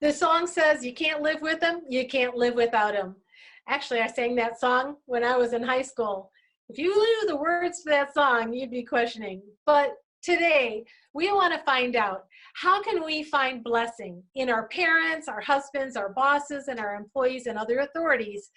The song says, you can't live with them, you can't live without them. Actually, I sang that song when I was in high school. If you knew the words to that song, you'd be questioning. But today, we want to find out, how can we find blessing in our parents, our husbands, our bosses, and our employees and other authorities,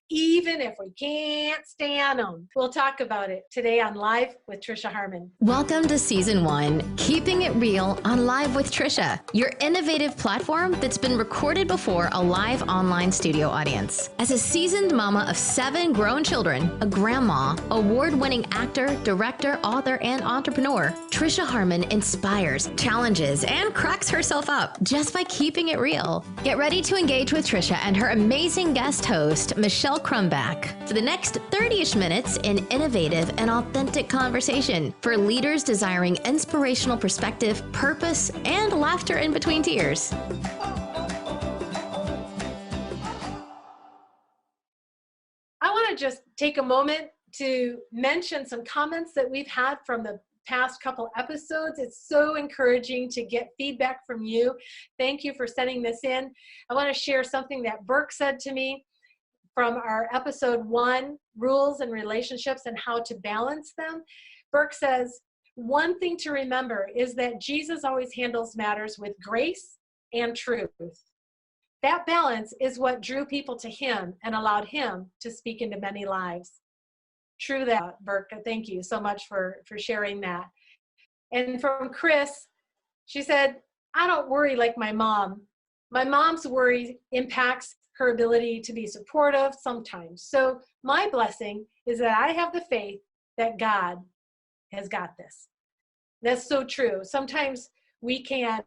even if we can't stand them? We'll talk about it today on Live with Tricia Harmon. Welcome to Season 1, Keeping It Real on Live with Tricia, your innovative platform that's been recorded before a live online studio audience. As a seasoned mama of 7 grown children, a grandma, award-winning actor, director, author, and entrepreneur, Tricia Harmon inspires, challenges, and cracks herself up just by keeping it real. Get ready to engage with Tricia and her amazing guest host, Michelle Crumbach, for the next 30-ish minutes in innovative and authentic conversation for leaders desiring inspirational perspective, purpose, and laughter in between tears. I want to just take a moment to mention some comments that we've had from the past couple episodes. It's so encouraging to get feedback from you. Thank you for sending this in. I want to share something that Burke said to me from our episode 1, Rules and Relationships and How to Balance Them. Burke says, one thing to remember is that Jesus always handles matters with grace and truth. That balance is what drew people to him and allowed him to speak into many lives. True that, Burke. Thank you so much for sharing that. And from Chris, she said, I don't worry like my mom. My mom's worry impacts her ability to be supportive sometimes. So my blessing is that I have the faith that God has got this. That's so true. Sometimes we can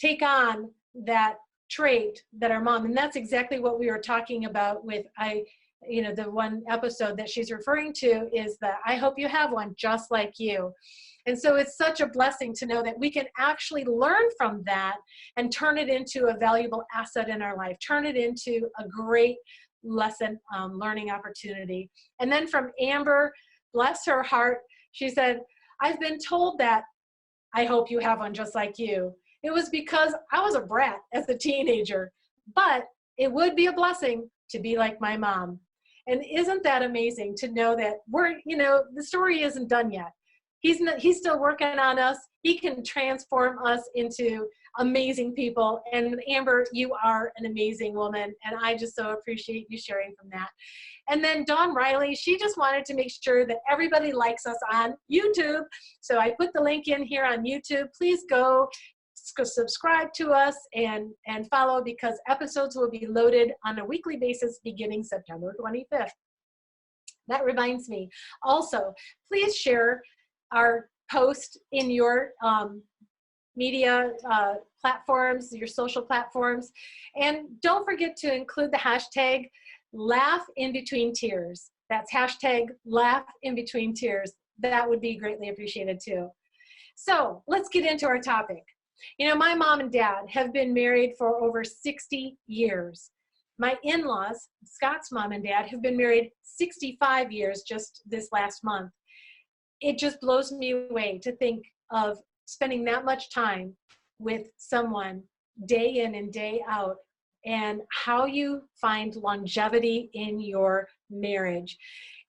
take on that trait that our mom, and that's exactly what we were talking about with the one episode that she's referring to is that I hope you have one just like you. And so it's such a blessing to know that we can actually learn from that and turn it into a valuable asset in our life, turn it into a great lesson learning opportunity. And then from Amber, bless her heart, she said, I've been told that I hope you have one just like you. It was because I was a brat as a teenager, but it would be a blessing to be like my mom. And isn't that amazing to know that the story isn't done yet. He's still working on us. He can transform us into amazing people. And Amber, you are an amazing woman. And I just so appreciate you sharing from that. And then Dawn Riley, she just wanted to make sure that everybody likes us on YouTube. So I put the link in here on YouTube. Please go subscribe to us and follow, because episodes will be loaded on a weekly basis beginning September 25th. That reminds me. Also, please share our post in your media platforms, your social platforms. And don't forget to include the hashtag Laugh in Between Tears. That's hashtag Laugh in Between Tears. That would be greatly appreciated too. So let's get into our topic. My mom and dad have been married for over 60 years. My in-laws, Scott's mom and dad, have been married 65 years just this last month. It just blows me away to think of spending that much time with someone day in and day out, and how you find longevity in your marriage.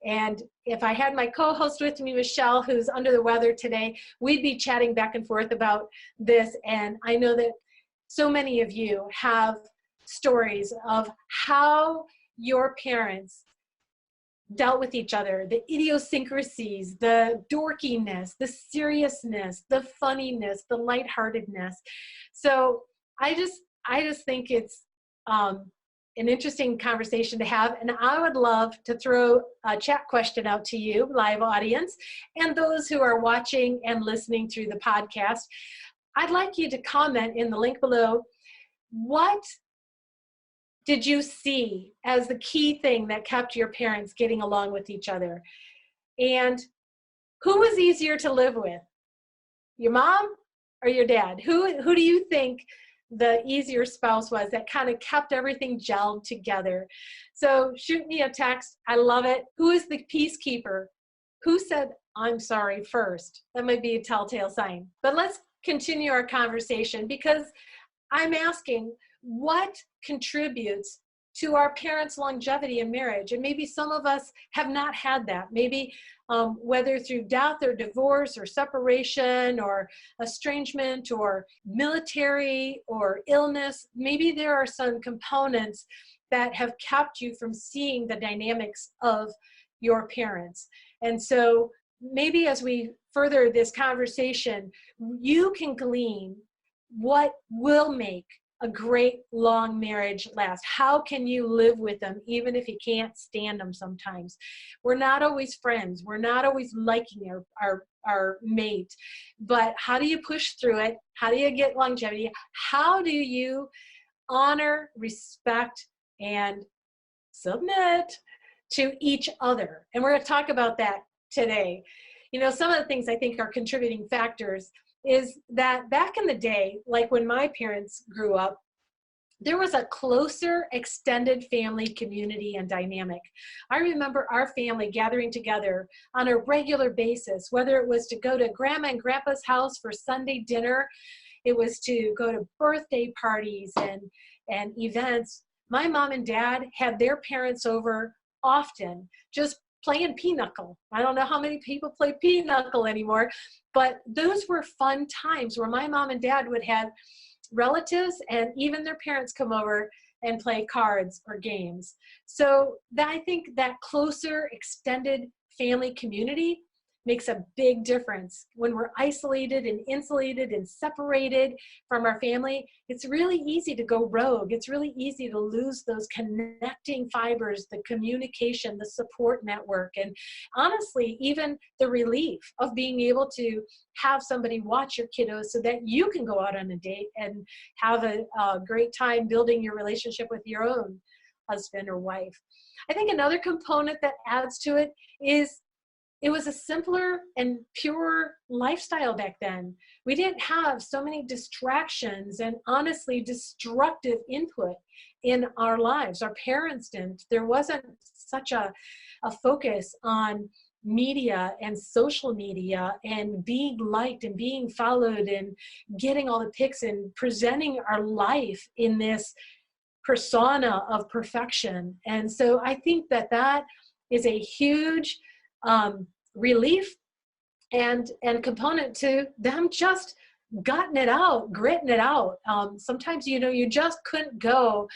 And if I had my co-host with me, Michelle, who's under the weather today, we'd be chatting back and forth about this. And I know that so many of you have stories of how your parents dealt with each other, the idiosyncrasies, the dorkiness, the seriousness, the funniness, the lightheartedness. So I just think it's an interesting conversation to have, and I would love to throw a chat question out to you, live audience, and those who are watching and listening through the podcast. I'd like you to comment in the link below, what did you see as the key thing that kept your parents getting along with each other? And who was easier to live with, your mom or your dad? Who do you think the easier spouse was that kind of kept everything gelled together? So shoot me a text. I love it. Who is the peacekeeper? Who said, I'm sorry first? That might be a telltale sign. But let's continue our conversation, because I'm asking what contributes to our parents' longevity in marriage. And maybe some of us have not had that. Maybe whether through death or divorce or separation or estrangement or military or illness, maybe there are some components that have kept you from seeing the dynamics of your parents. And so maybe as we further this conversation, you can glean what will make a great long marriage last. How can you live with them even if you can't stand them sometimes? We're not always friends. We're not always liking our mate. But how do you push through it? How do you get longevity? How do you honor, respect, and submit to each other? And we're going to talk about that today. You know, some of the things I think are contributing factors is that back in the day, like when my parents grew up, there was a closer extended family community and dynamic. I remember our family gathering together on a regular basis, whether it was to go to grandma and grandpa's house for Sunday dinner, it was to go to birthday parties and events. My mom and dad had their parents over often, just playing pinochle. I don't know how many people play pinochle anymore, but those were fun times where my mom and dad would have relatives and even their parents come over and play cards or games. So I think that closer extended family community makes a big difference. When we're isolated and insulated and separated from our family, it's really easy to go rogue. It's really easy to lose those connecting fibers, the communication, the support network, and honestly, even the relief of being able to have somebody watch your kiddos so that you can go out on a date and have a great time building your relationship with your own husband or wife. I think another component that adds to it is it was a simpler and purer lifestyle back then. We didn't have so many distractions and honestly destructive input in our lives. Our parents didn't. There wasn't such a focus on media and social media and being liked and being followed and getting all the pics and presenting our life in this persona of perfection. And so I think that that is a huge relief and component to them just gutting it out, gritting it out. Sometimes, you know, you just couldn't go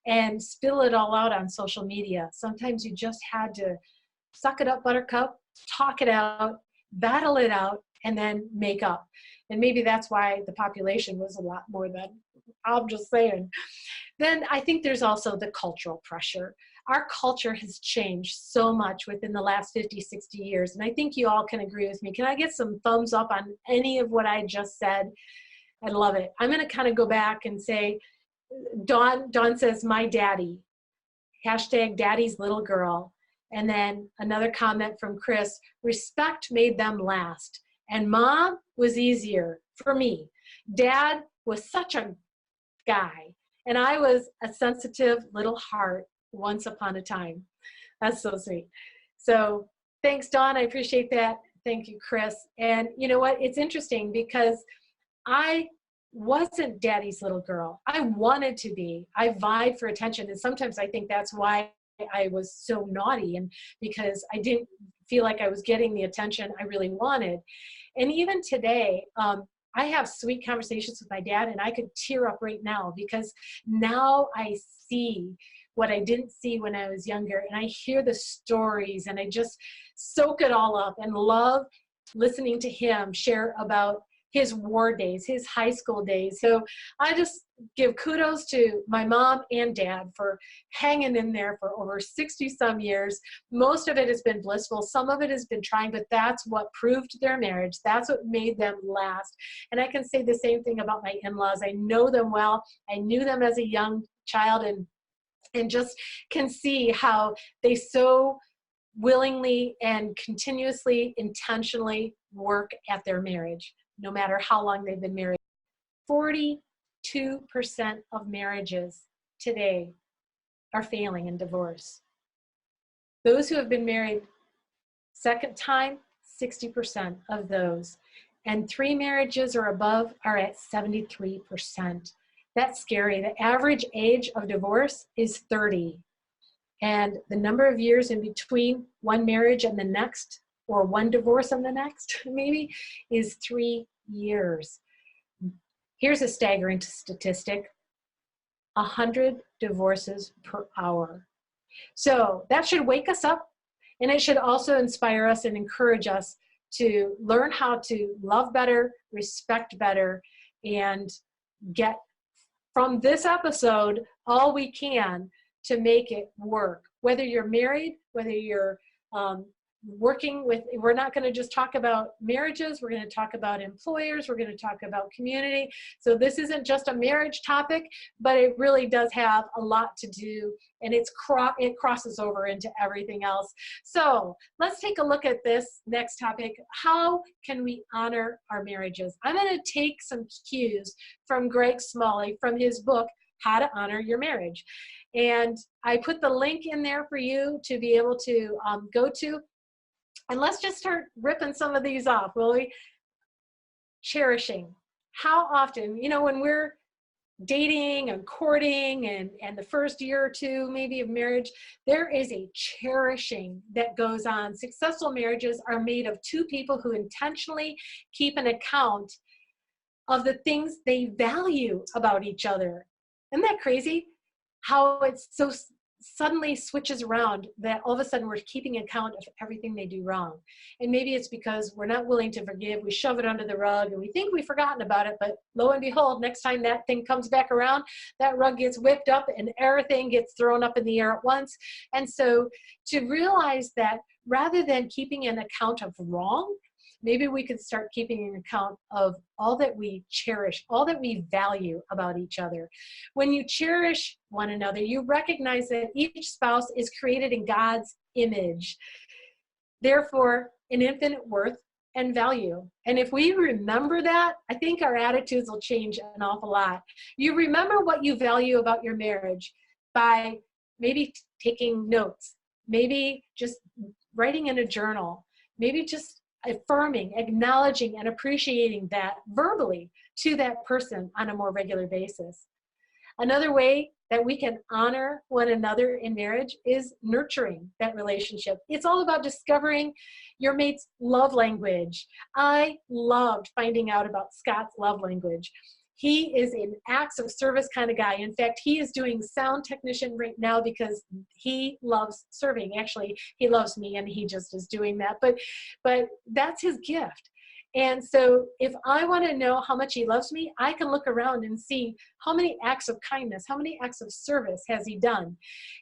and spill it all out on social media. Sometimes you just had to suck it up, buttercup, talk it out, battle it out, and then make up. And maybe that's why the population was a lot more than, I'm just saying. Then I think there's also the cultural pressure. Our culture has changed so much within the last 50, 60 years. And I think you all can agree with me. Can I get some thumbs up on any of what I just said? I love it. I'm going to kind of go back and say, Dawn says, my daddy, hashtag daddy's little girl. And then another comment from Chris, respect made them last. And mom was easier for me. Dad was such a guy. And I was a sensitive little heart once upon a time. That's so sweet. So thanks, Dawn. I appreciate that. Thank you, Chris. And you know what? It's interesting because I wasn't daddy's little girl. I wanted to be. I vied for attention. And sometimes I think that's why I was so naughty, and because I didn't feel like I was getting the attention I really wanted. And even today, I have sweet conversations with my dad, and I could tear up right now because now I see what I didn't see when I was younger, and I hear the stories and I just soak it all up and love listening to him share about his war days, his high school days. So I just give kudos to my mom and dad for hanging in there for over 60 some years. Most of it has been blissful. Some of it has been trying, but that's what proved their marriage. That's what made them last. And I can say the same thing about my in-laws. I know them well. I knew them as a young child and just can see how they so willingly and continuously, intentionally work at their marriage, no matter how long they've been married. 42% of marriages today are failing in divorce. Those who have been married second time, 60% of those. And 3 marriages or above are at 73%. That's scary. The average age of divorce is 30. And the number of years in between one marriage and the next, or one divorce and the next, maybe, is 3 years. Here's a staggering statistic: 100 divorces per hour. So that should wake us up, and it should also inspire us and encourage us to learn how to love better, respect better, and get from this episode all we can to make it work. Whether you're married, whether you're working with, we're not going to just talk about marriages, we're going to talk about employers, we're going to talk about community. So this isn't just a marriage topic, but it really does have a lot to do, and it crosses over into everything else. So let's take a look at this next topic. How can we honor our marriages? I'm going to take some cues from Greg Smalley from his book, How to Honor Your Marriage. And I put the link in there for you to be able to go to. And let's just start ripping some of these off, will we? Cherishing. How often, you know, when we're dating and courting and the first year or two maybe of marriage, there is a cherishing that goes on. Successful marriages are made of two people who intentionally keep an account of the things they value about each other. Isn't that crazy? How it's so suddenly switches around, that all of a sudden we're keeping account of everything they do wrong. And maybe it's because we're not willing to forgive. We shove it under the rug and we think we've forgotten about it, but lo and behold, next time that thing comes back around, that rug gets whipped up and everything gets thrown up in the air at once. And so to realize that rather than keeping an account of wrong, maybe we could start keeping an account of all that we cherish, all that we value about each other. When you cherish one another, you recognize that each spouse is created in God's image, therefore an infinite worth and value. And if we remember that, I think our attitudes will change an awful lot. You remember what you value about your marriage by maybe taking notes, maybe just writing in a journal, maybe just affirming, acknowledging, and appreciating that verbally to that person on a more regular basis. Another way that we can honor one another in marriage is nurturing that relationship. It's all about discovering your mate's love language. I loved finding out about Scott's love language. He is an acts of service kind of guy. In fact, he is doing sound technician right now because he loves serving. Actually, he loves me and he just is doing that. But that's his gift. And so if I want to know how much he loves me, I can look around and see how many acts of kindness, how many acts of service has he done.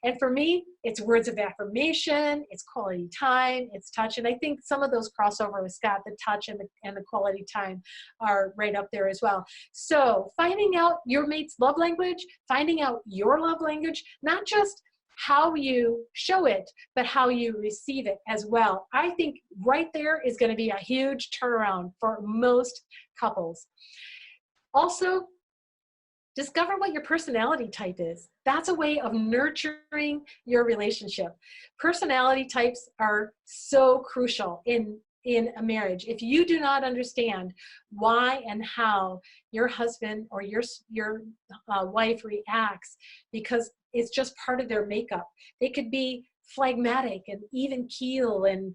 And for me, it's words of affirmation, it's quality time, it's touch. And I think some of those crossover with Scott, the touch and the quality time are right up there as well. So finding out your mate's love language, finding out your love language, not just how you show it, but how you receive it as well. I think right there is going to be a huge turnaround for most couples. Also, discover what your personality type is. That's a way of nurturing your relationship. Personality types are so crucial in a marriage. If you do not understand why and how your husband or your wife reacts, because it's just part of their makeup. They could be phlegmatic and even keel and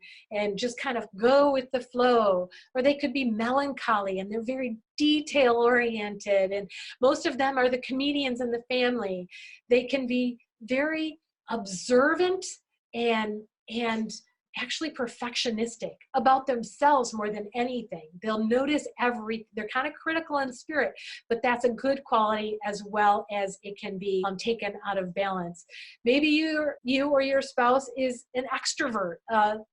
just kind of go with the flow, or they could be melancholy and they're very detail oriented, and most of them are the comedians in the family. They can be very observant and actually perfectionistic about themselves more than anything. They'll notice they're kind of critical in spirit, but that's a good quality as well as it can be taken out of balance. Maybe you or your spouse is an extrovert,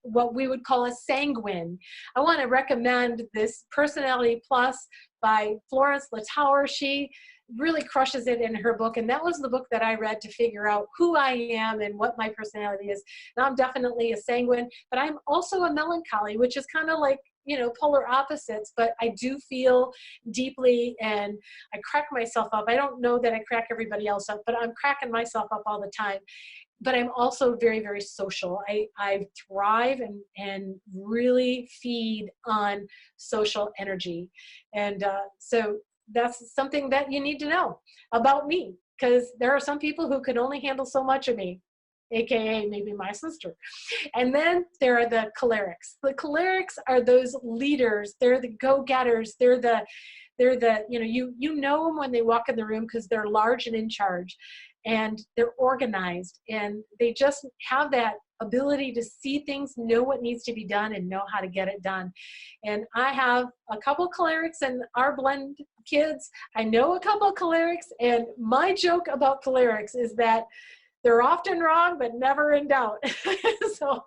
what we would call a sanguine. I want to recommend this Personality Plus by Florence Littauer. She really crushes it in her book, and that was the book that I read to figure out who I am and what my personality is. And I'm definitely a sanguine, but I'm also a melancholy, which is kind of like, you know, polar opposites, but I do feel deeply and I crack myself up. I don't know that I crack everybody else up, but I'm cracking myself up all the time. But I'm also very, very social. I thrive and really feed on social energy. And so that's something that you need to know about me, because there are some people who can only handle so much of me, AKA maybe my sister. And then there are the cholerics. The cholerics are those leaders. They're the go-getters. They're the, you know them when they walk in the room because they're large and in charge, and they're organized, and they just have that ability to see things, know what needs to be done, and know how to get it done. And I have a couple cholerics in our blend kids. I know a couple cholerics, and my joke about cholerics is that they're often wrong, but never in doubt. So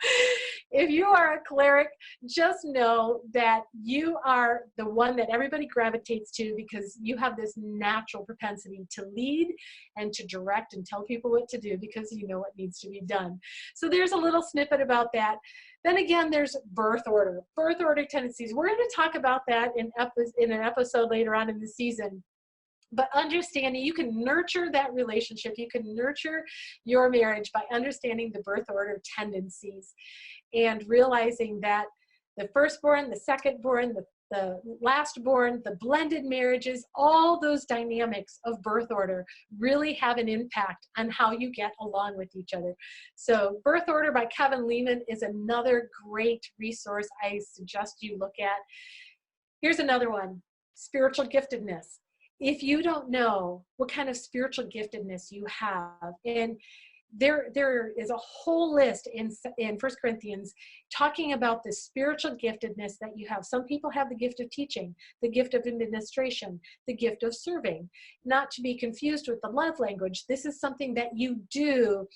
if you are a choleric, just know that you are the one that everybody gravitates to, because you have this natural propensity to lead and to direct and tell people what to do, because you know what needs to be done. So there's a little snippet about that. Then again, there's birth order tendencies. We're going to talk about that in an episode later on in the season. But understanding, you can nurture that relationship, you can nurture your marriage by understanding the birth order tendencies and realizing that the firstborn, the secondborn, the lastborn, the blended marriages, all those dynamics of birth order really have an impact on how you get along with each other. So Birth Order by Kevin Lehman is another great resource I suggest you look at. Here's another one, spiritual giftedness. If you don't know what kind of spiritual giftedness you have, and there is a whole list in 1 Corinthians talking about the spiritual giftedness that you have. Some people have the gift of teaching, the gift of administration, the gift of serving, not to be confused with the love language. This is something that you do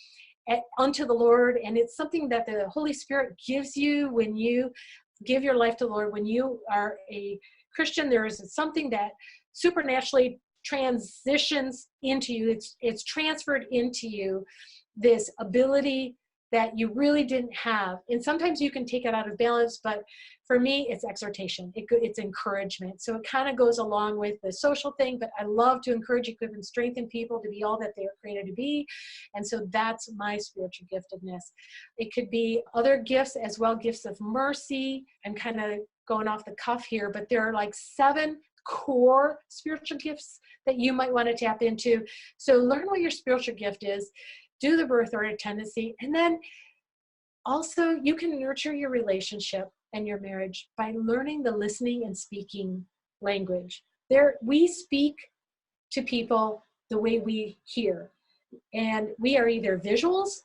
unto the Lord, and it's something that the Holy Spirit gives you when you give your life to the Lord. When you are a Christian, there is something that supernaturally transitions into you. It's transferred into you, this ability that you really didn't have. And sometimes you can take it out of balance, but for me, it's exhortation. It's encouragement. So it kind of goes along with the social thing, but I love to encourage, equip, and strengthen people to be all that they are created to be. And so that's my spiritual giftedness. It could be other gifts as well, gifts of mercy. I'm kind of going off the cuff here, but there are like 7 core spiritual gifts that you might want to tap into. So learn what your spiritual gift is, do the birth order tendency, and then also you can nurture your relationship and your marriage by learning the listening and speaking language. We speak to people the way we hear, and we are either visuals,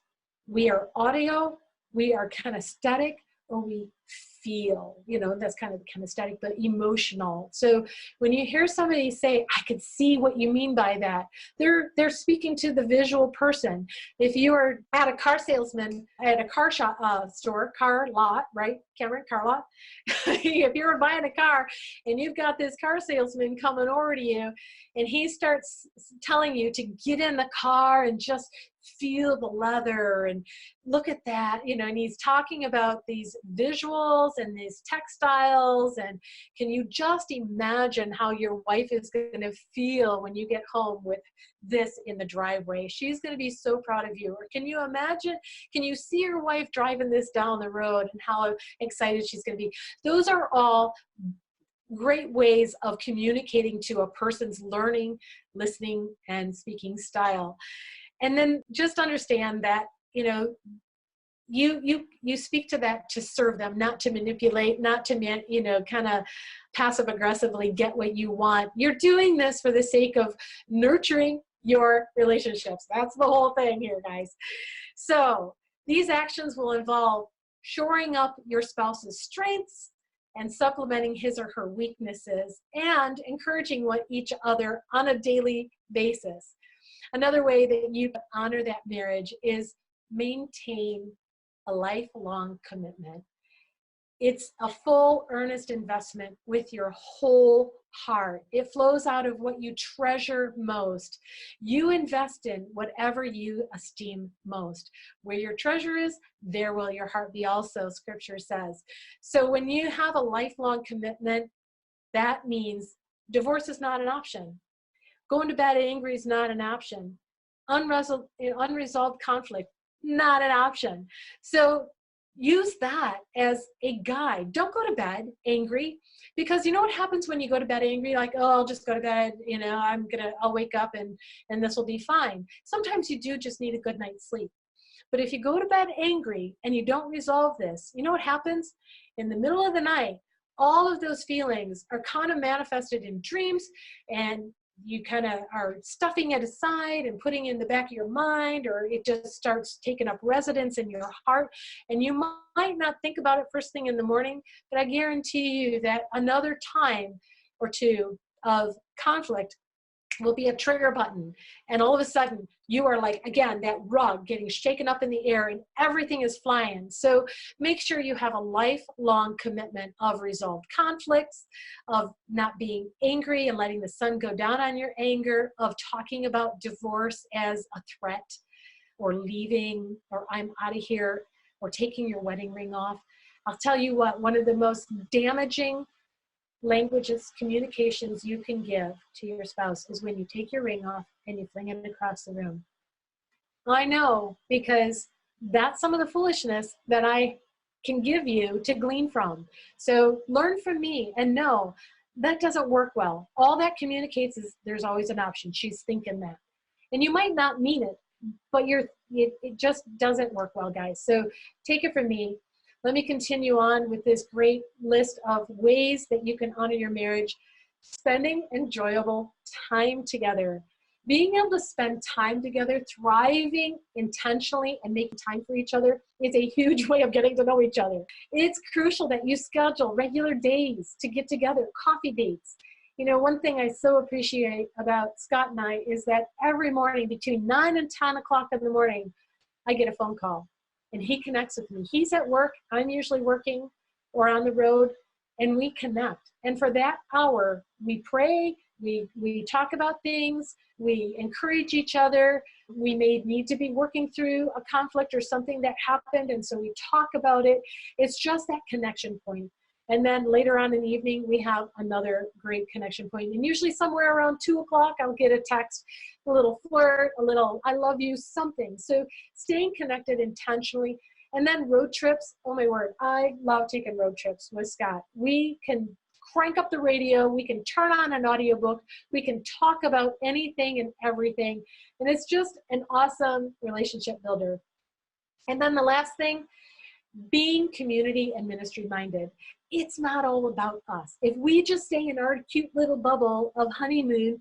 we are audio, we are kinesthetic, or we feel, that's kind of kinesthetic, but emotional. So when you hear somebody say, I could see what you mean by that, they're speaking to the visual person. If you are at a car salesman at a car store, car lot, right? Cameron, car lot. If you're buying a car and you've got this car salesman coming over to you and he starts telling you to get in the car and just feel the leather and look at that, and he's talking about these visuals and these textiles, and can you just imagine how your wife is going to feel when you get home with this in the driveway? She's going to be so proud of you. Or can you see your wife driving this down the road and how excited she's going to be? Those are all great ways of communicating to a person's learning, listening, and speaking style. And then just understand that, you speak to that to serve them, not to manipulate, not to, kind of passive aggressively get what you want. You're doing this for the sake of nurturing your relationships. That's the whole thing here, guys. So these actions will involve shoring up your spouse's strengths and supplementing his or her weaknesses and encouraging each other on a daily basis. Another way that you honor that marriage is maintain a lifelong commitment. It's a full, earnest investment with your whole heart. It flows out of what you treasure most. You invest in whatever you esteem most. Where your treasure is, there will your heart be also, Scripture says. So when you have a lifelong commitment, that means divorce is not an option. Going to bed angry is not an option. Unresolved conflict, not an option. So use that as a guide. Don't go to bed angry, because you know what happens when you go to bed angry? Like, oh, I'll just go to bed, you know, I'll wake up and this will be fine. Sometimes you do just need a good night's sleep. But if you go to bed angry and you don't resolve this, you know what happens? In the middle of the night, all of those feelings are kind of manifested in dreams, and you kind of are stuffing it aside and putting it in the back of your mind, or it just starts taking up residence in your heart, and you might not think about it first thing in the morning, but I guarantee you that another time or two of conflict will be a trigger button, and all of a sudden you are like, again, that rug getting shaken up in the air and everything is flying. So make sure you have a lifelong commitment of resolved conflicts, of not being angry and letting the sun go down on your anger, of talking about divorce as a threat, or leaving, or I'm out of here, or taking your wedding ring off. I'll tell you what, one of the most damaging languages, communications you can give to your spouse is when you take your ring off and you fling it across the room. I know, because that's some of the foolishness that I can give you to glean from. So learn from me and know that doesn't work well. All that communicates is there's always an option. She's thinking that. And you might not mean it, but it just doesn't work well, guys. So take it from me. Let me continue on with this great list of ways that you can honor your marriage. Spending enjoyable time together. Being able to spend time together, thriving intentionally and making time for each other is a huge way of getting to know each other. It's crucial that you schedule regular days to get together, coffee dates. You know, one thing I so appreciate about Scott and I is that every morning between 9 and 10 o'clock in the morning, I get a phone call. And he connects with me. He's at work, I'm usually working or on the road, and we connect. And for that hour, we pray, we talk about things, we encourage each other. We may need to be working through a conflict or something that happened, and so we talk about it. It's just that connection point. And then later on in the evening, we have another great connection point. And usually somewhere around 2 o'clock, I'll get a text, a little flirt, a little I love you, something. So staying connected intentionally. And then road trips. Oh my word, I love taking road trips with Scott. We can crank up the radio. We can turn on an audiobook. We can talk about anything and everything. And it's just an awesome relationship builder. And then the last thing, being community and ministry minded. It's not all about us. If we just stay in our cute little bubble of honeymoon,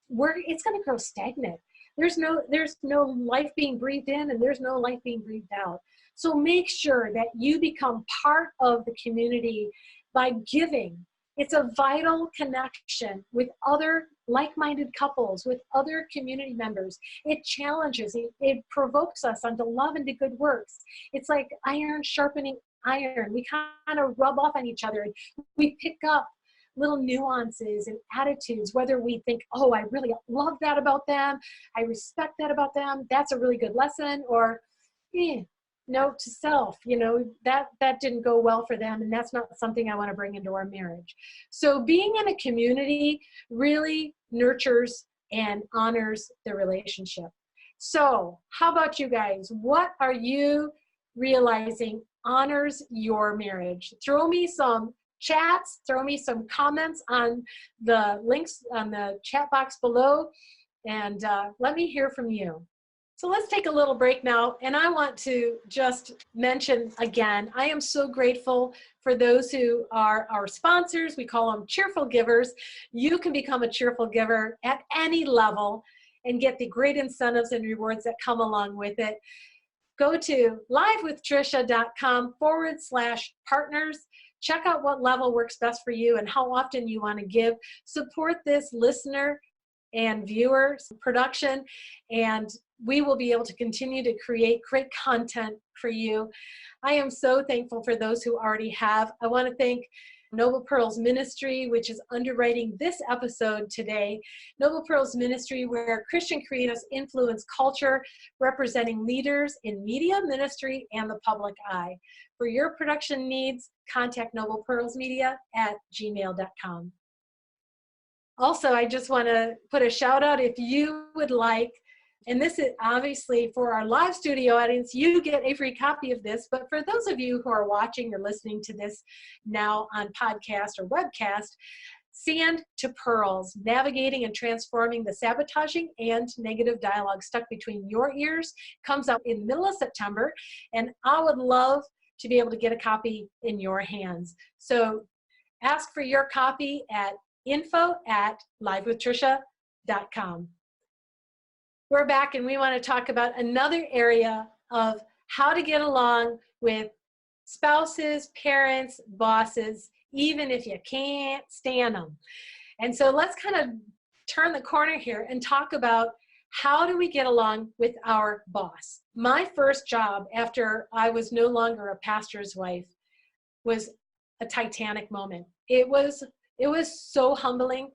it's going to grow stagnant. There's no life being breathed in, and there's no life being breathed out. So make sure that you become part of the community by giving. It's a vital connection with other like-minded couples, with other community members. It challenges, it provokes us onto love and to good works. It's like iron sharpening iron. We kind of rub off on each other, and we pick up little nuances and attitudes, whether we think, oh, I really love that about them, I respect that about them, that's a really good lesson, or note to self, you know, that didn't go well for them, and that's not something I want to bring into our marriage. So being in a community really nurtures and honors the relationship. So how about you guys? What are you realizing honors your marriage? Throw me some chats, throw me some comments on the links on the chat box below, and let me hear from you. So let's take a little break now, and I want to just mention again, I am so grateful for those who are our sponsors. We call them cheerful givers. You can become a cheerful giver at any level and get the great incentives and rewards that come along with it. Go to livewithtricia.com/partners. Check out what level works best for you and how often you want to give. Support this listener and viewers production, and we will be able to continue to create great content for you. I am so thankful for those who already have. I want to thank Noble Pearls Ministry, which is underwriting this episode today. Noble Pearls Ministry, where Christian creatives influence culture, representing leaders in media, ministry, and the public eye. For your production needs, contact noblepearlsmedia@gmail.com. Also, I just want to put a shout out, if you would like And this is obviously for our live studio audience, you get a free copy of this. But for those of you who are watching or listening to this now on podcast or webcast, Sand to Pearls, Navigating and Transforming the Sabotaging and Negative Dialogue Stuck Between Your Ears, comes out in the middle of September. And I would love to be able to get a copy in your hands. So ask for your copy at info@livewithtricia.com. We're back and we want to talk about another area of how to get along with spouses, parents, bosses, even if you can't stand them. And so let's kind of turn the corner here and talk about how do we get along with our boss. My first job after I was no longer a pastor's wife was a Titanic moment. It was so humbling.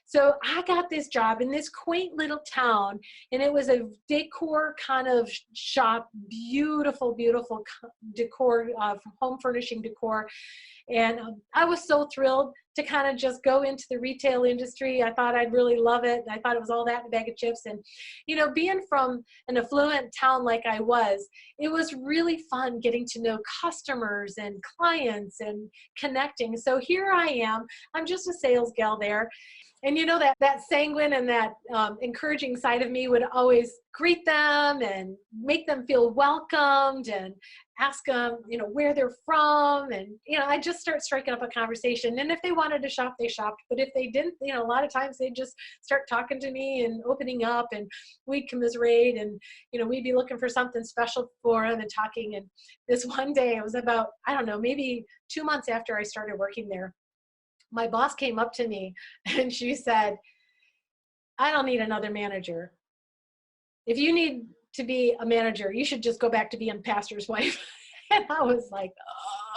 So I got this job in this quaint little town, and it was a decor kind of shop, beautiful, beautiful decor, home furnishing decor. And I was so thrilled to kind of just go into the retail industry. I thought I'd really love it. I thought it was all that in a bag of chips. And, you know, being from an affluent town like I was, it was really fun getting to know customers and clients and connecting. So here I am. I'm just a sales gal there. And you know, that sanguine and that encouraging side of me would always greet them and make them feel welcomed and ask them, you know, where they're from. And, you know, I just start striking up a conversation. And if they wanted to shop, they shopped. But if they didn't, you know, a lot of times they'd just start talking to me and opening up, and we'd commiserate, and, you know, we'd be looking for something special for them and talking. And this one day, it was about, I don't know, maybe 2 months after I started working there, my boss came up to me and she said, I don't need another manager. If you need to be a manager, you should just go back to being pastor's wife. And I was like,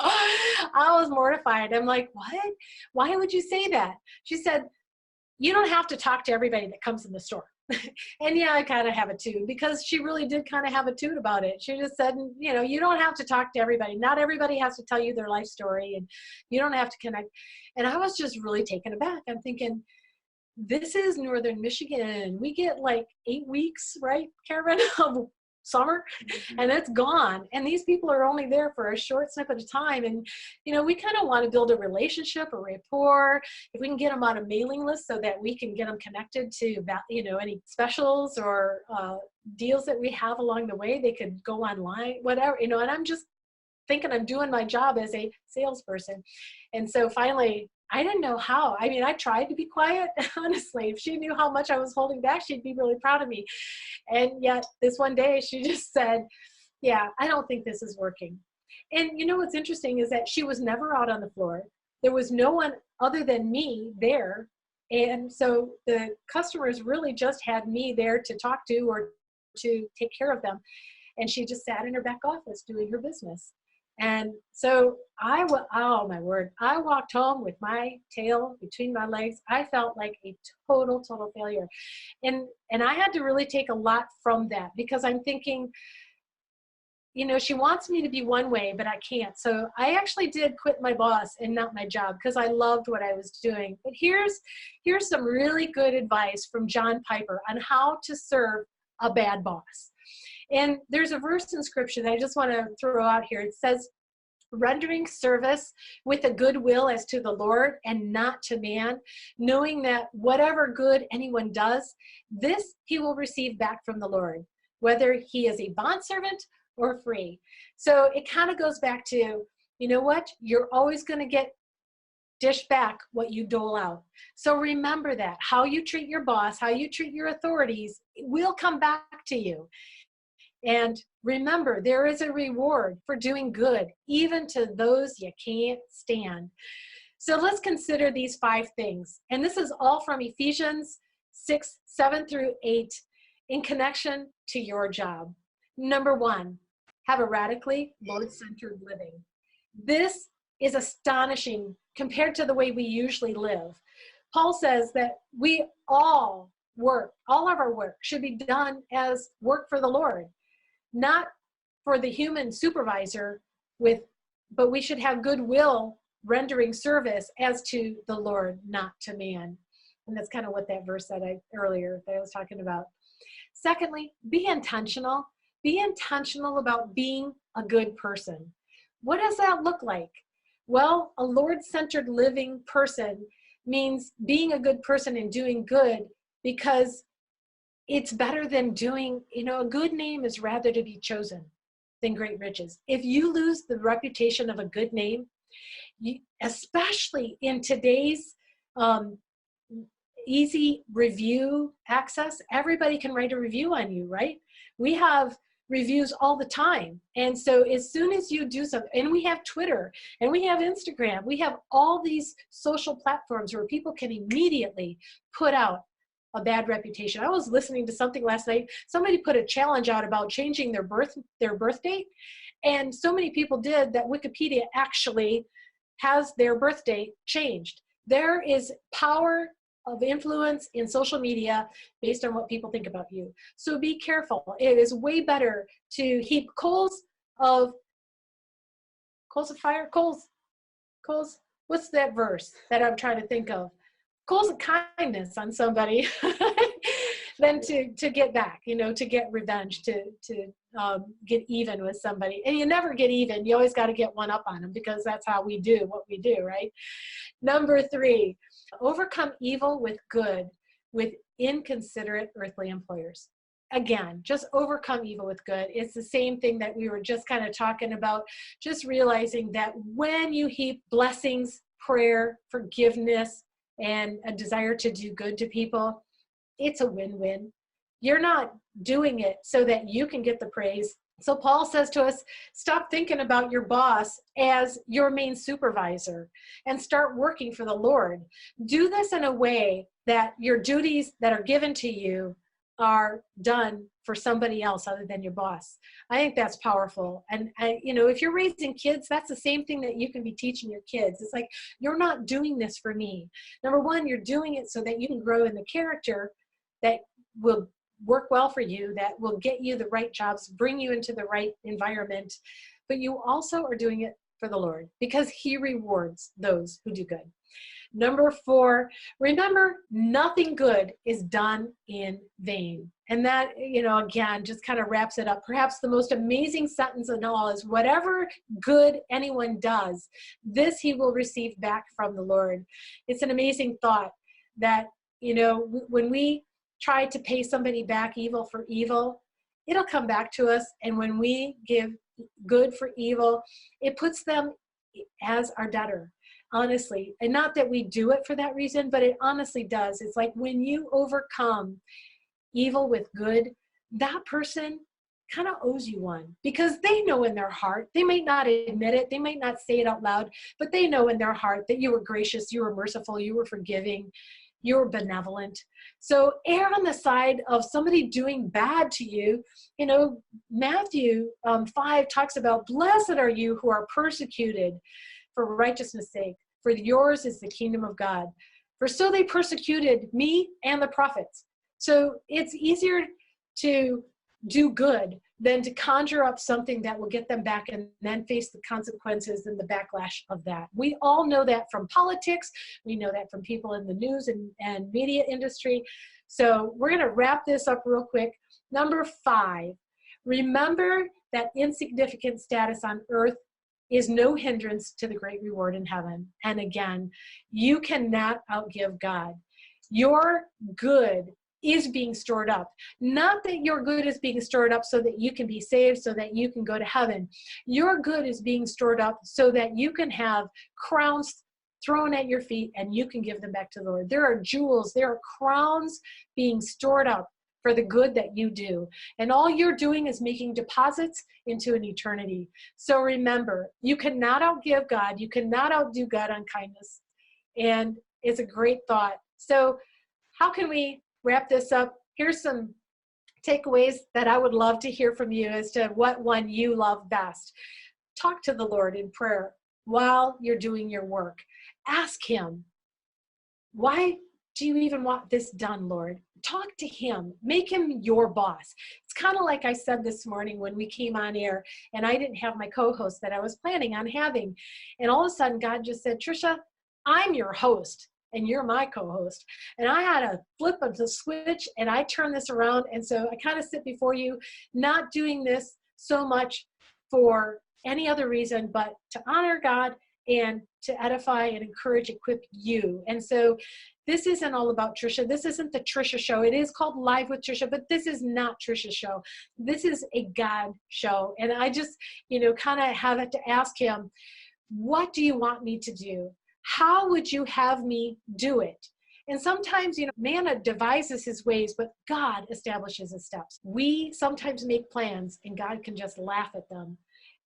oh. I was mortified. I'm like, what? Why would you say that? She said, you don't have to talk to everybody that comes in the store. And yeah, I kind of have a toot, because she really did kind of have a toot about it. She just said, you know, you don't have to talk to everybody. Not everybody has to tell you their life story, and you don't have to connect. And I was just really taken aback. I'm thinking, this is Northern Michigan. We get like 8 weeks, right, Karen, of summer, and it's gone. And these people are only there for a short snippet of time. And, you know, we kind of want to build a relationship, a rapport. If we can get them on a mailing list so that we can get them connected to, you know, any specials or deals that we have along the way, they could go online, whatever, you know. And I'm just thinking I'm doing my job as a salesperson. And so finally, I didn't know how. I mean, I tried to be quiet, honestly. If she knew how much I was holding back, she'd be really proud of me. And yet this one day she just said, yeah, I don't think this is working. And you know what's interesting is that she was never out on the floor. There was no one other than me there. And so the customers really just had me there to talk to or to take care of them. And she just sat in her back office doing her business. And so oh my word, I walked home with my tail between my legs. I felt like a total failure. And I had to really take a lot from that, because I'm thinking, you know, she wants me to be one way, but I can't. So I actually did quit my boss and not my job, because I loved what I was doing. But here's some really good advice from John Piper on how to serve a bad boss. And there's a verse in scripture that I just want to throw out here. It says, rendering service with a good will as to the Lord and not to man, knowing that whatever good anyone does, this he will receive back from the Lord, whether he is a bondservant or free. So it kind of goes back to, you know what? You're always going to get dish back what you dole out. So remember that. How you treat your boss, how you treat your authorities, it will come back to you. And remember, there is a reward for doing good, even to those you can't stand. So let's consider these 5 things. And this is all from Ephesians 6:7-8 in connection to your job. Number 1, have a radically Lord-centered living. This is astonishing compared to the way we usually live. Paul says that we all of our work should be done as work for the Lord. Not for the human supervisor, but we should have goodwill rendering service as to the Lord, not to man. And that's kind of what that verse said earlier that I was talking about. Secondly, be intentional. Be intentional about being a good person. What does that look like? Well, a Lord-centered living person means being a good person and doing good, because it's better than doing, a good name is rather to be chosen than great riches. If you lose the reputation of a good name, especially in today's easy review access, everybody can write a review on you, right? We have reviews all the time. And so as soon as you do something, and we have Twitter and we have Instagram, we have all these social platforms where people can immediately put out a bad reputation. I was listening to something last night. Somebody put a challenge out about changing their birth date. And so many people did that Wikipedia actually has their birth date changed. There is power of influence in social media based on what people think about you. So be careful. It is way better to heap coals of fire, coals, what's that verse that I'm trying to think of? Coals of kindness on somebody than to get back, to get revenge, to get even with somebody. And you never get even. You always got to get one up on them, because that's how we do what we do, right? Number 3, overcome evil with good, with inconsiderate earthly employers. Again, just overcome evil with good. It's the same thing that we were just kind of talking about, just realizing that when you heap blessings, prayer, forgiveness, and a desire to do good to people, it's a win-win. You're not doing it so that you can get the praise. So Paul says to us, stop thinking about your boss as your main supervisor and start working for the Lord. Do this in a way that your duties that are given to you are done for somebody else other than your boss. I think that's powerful. And if you're raising kids, that's the same thing that you can be teaching your kids. It's like, you're not doing this for me. Number one, you're doing it so that you can grow in the character that will work well for you, that will get you the right jobs, bring you into the right environment. But you also are doing it for the Lord, because He rewards those who do good. Number 4, remember, nothing good is done in vain. And that, again, just kind of wraps it up. Perhaps the most amazing sentence in all is, whatever good anyone does, this he will receive back from the Lord. It's an amazing thought that, when we try to pay somebody back evil for evil, it'll come back to us. And when we give good for evil, it puts them as our debtor. Honestly, and not that we do it for that reason, but it honestly does. It's like when you overcome evil with good, that person kind of owes you one, because they know in their heart, they might not admit it, they might not say it out loud, but they know in their heart that you were gracious, you were merciful, you were forgiving, you were benevolent. So err on the side of somebody doing bad to you. Matthew 5 talks about, blessed are you who are persecuted for righteousness' sake, for yours is the kingdom of God. For so they persecuted me and the prophets. So it's easier to do good than to conjure up something that will get them back and then face the consequences and the backlash of that. We all know that from politics. We know that from people in the news and media industry. So we're going to wrap this up real quick. Number 5, remember that insignificant status on earth is no hindrance to the great reward in heaven. And again, you cannot outgive God. Your good is being stored up. Not that your good is being stored up so that you can be saved, so that you can go to heaven. Your good is being stored up so that you can have crowns thrown at your feet and you can give them back to the Lord. There are jewels, there are crowns being stored up for the good that you do. And all you're doing is making deposits into an eternity. So remember, you cannot outgive God. You cannot outdo God on kindness. And it's a great thought. So how can we wrap this up? Here's some takeaways that I would love to hear from you as to what one you love best. Talk to the Lord in prayer while you're doing your work. Ask Him, why do you even want this done, Lord? Talk to Him. Make Him your boss. It's kind of like I said this morning when we came on air and I didn't have my co-host that I was planning on having. And all of a sudden God just said, Tricia, I'm your host. and you're my co-host. And I had a flip of the switch and I turned this around. And so I kind of sit before you, not doing this so much for any other reason, but to honor God and to edify and encourage, equip you. And so this isn't all about Tricia. This isn't the Tricia show. It is called Live with Tricia, but this is not Tricia's show. This is a God show. And I just, kind of have to ask him, what do you want me to do? How would you have me do it? And sometimes, man devises his ways, but God establishes his steps. We sometimes make plans and God can just laugh at them.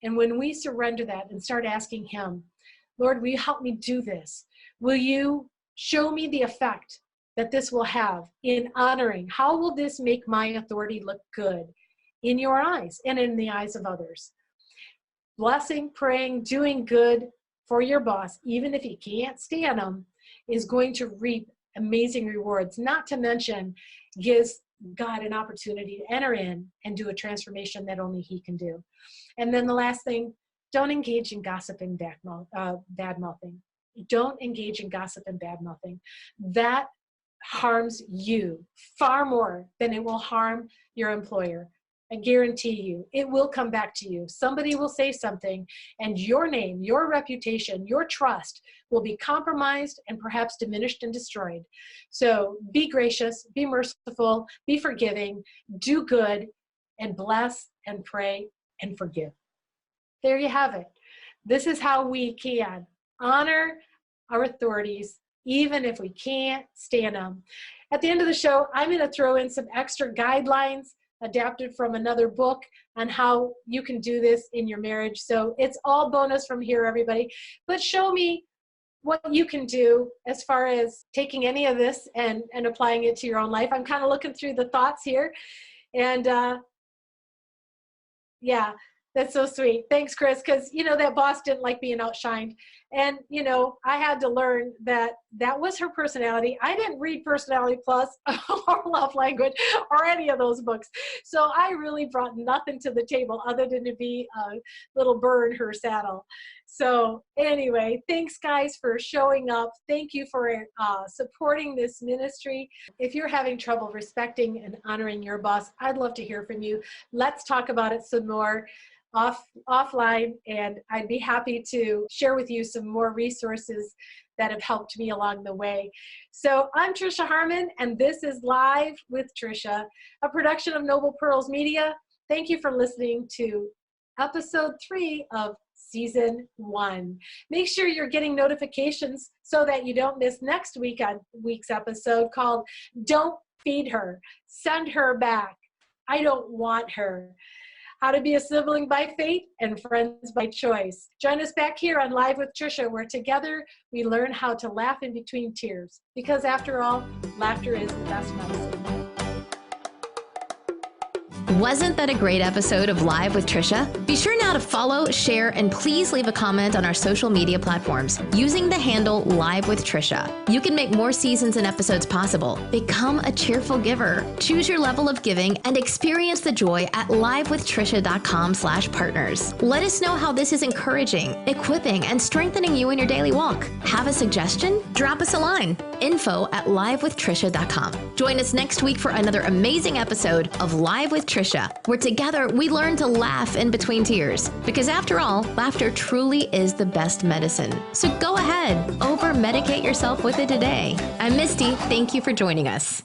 And when we surrender that and start asking him, Lord, will you help me do this? Will you show me the effect that this will have in honoring? How will this make my authority look good in your eyes and in the eyes of others? Blessing, praying, doing good for your boss, even if you can't stand them, is going to reap amazing rewards, not to mention gives God an opportunity to enter in and do a transformation that only he can do. And then the last thing, don't engage in gossip and bad-mouthing. Don't engage in gossip and bad-mouthing. That harms you far more than it will harm your employer. I guarantee you, it will come back to you. Somebody will say something, and your name, your reputation, your trust will be compromised and perhaps diminished and destroyed. So be gracious, be merciful, be forgiving, do good, and bless and pray and forgive. There you have it. This is how we can honor our authorities, even if we can't stand them. At the end of the show, I'm going to throw in some extra guidelines adapted from another book on how you can do this in your marriage. So it's all bonus from here, everybody. But show me what you can do as far as taking any of this and applying it to your own life. I'm kind of looking through the thoughts here. And yeah, that's so sweet. Thanks, Chris, because, that boss didn't like being outshined. And, I had to learn that that was her personality. I didn't read Personality Plus or Love Language or any of those books. So I really brought nothing to the table other than to be a little burr in her saddle. So anyway, thanks, guys, for showing up. Thank you for supporting this ministry. If you're having trouble respecting and honoring your boss, I'd love to hear from you. Let's talk about it some more offline, and I'd be happy to share with you some more resources that have helped me along the way. So I'm Tricia Harmon, and this is Live with Tricia, a production of Noble Pearls Media. Thank you for listening to episode 3 of season 1. Make sure you're getting notifications so that you don't miss next week's episode called Don't Feed Her, Send Her Back. I Don't Want Her. How to be a sibling by fate and friends by choice. Join us back here on Live with Tricia, where together we learn how to laugh in between tears. Because after all, laughter is the best medicine. Wasn't that a great episode of Live with Tricia? Be sure now to follow, share, and please leave a comment on our social media platforms using the handle Live with Tricia. You can make more seasons and episodes possible. Become a cheerful giver. Choose your level of giving and experience the joy at livewithtricia.com/partners. Let us know how this is encouraging, equipping, and strengthening you in your daily walk. Have a suggestion? Drop us a line. info@livewithtricia.com. Join us next week for another amazing episode of Live with Tricia, where together we learn to laugh in between tears. Because after all, laughter truly is the best medicine. So go ahead, over-medicate yourself with it today. I'm Misty. Thank you for joining us.